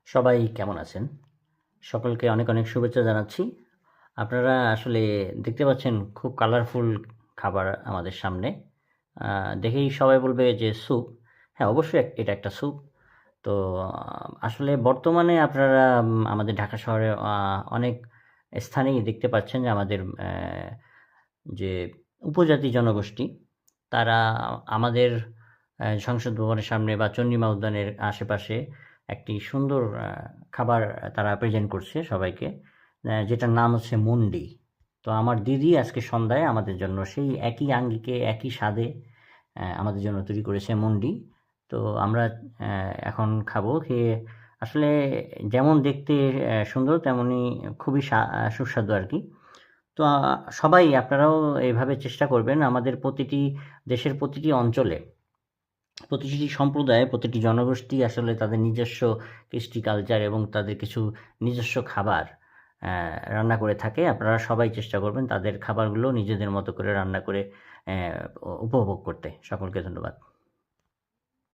সবাই কেমন আছেন? সকলকে অনেক, অনেক শুভেচ্ছা জানাচ্ছি। আপনারা আসলে দেখতে পাচ্ছেন খুব কালারফুল খাবার আমাদের সামনে। আ দেখেই সবাই বলবে যে স্যুপ। হ্যাঁ, অবশ্যই এটা একটা স্যুপ। তো আসলে বর্তমানে আপনারা আমাদের ঢাকা শহরে অনেক স্থানেই দেখতে পাচ্ছেন যে আমাদের যে উপজাতি জনগোষ্ঠী তারা আমাদের সংসদ ভবনের সামনে বা চন্দ্রিমা উদ্যানের আশেপাশে একটি সুন্দর খাবার তারা প্রেজেন্ট করছে সবাইকে। যেটার নাম হচ্ছে মুন্ডি। তো আমার দিদি আজকে সন্ধ্যায় আমাদের জন্য সেই একই আঙ্গিকে, একই স্বাদে আমাদের জন্য তৈরি করেছে মুন্ডি। তো আমরা এখন খাবো। খেয়ে আসলে যেমন দেখতে সুন্দর তেমনি খুবই সুস্বাদু আরকি। তো সবাই আপনারাও এভাবে চেষ্টা করবেন আমাদের প্রতিটি দেশের প্রতিটি অঞ্চলে, প্রতিটি সম্প্রদায়, প্রতিটি জনগোষ্ঠী আসলে তাদের নিজস্ব কৃষ্টি কালচার এবং তাদের কিছু নিজস্ব খাবার রান্না করে থাকে। আপনারা সবাই চেষ্টা করবেন তাদের খাবারগুলো নিজেদের মতো করে রান্না করে উপভোগ করতে। সকলকে ধন্যবাদ।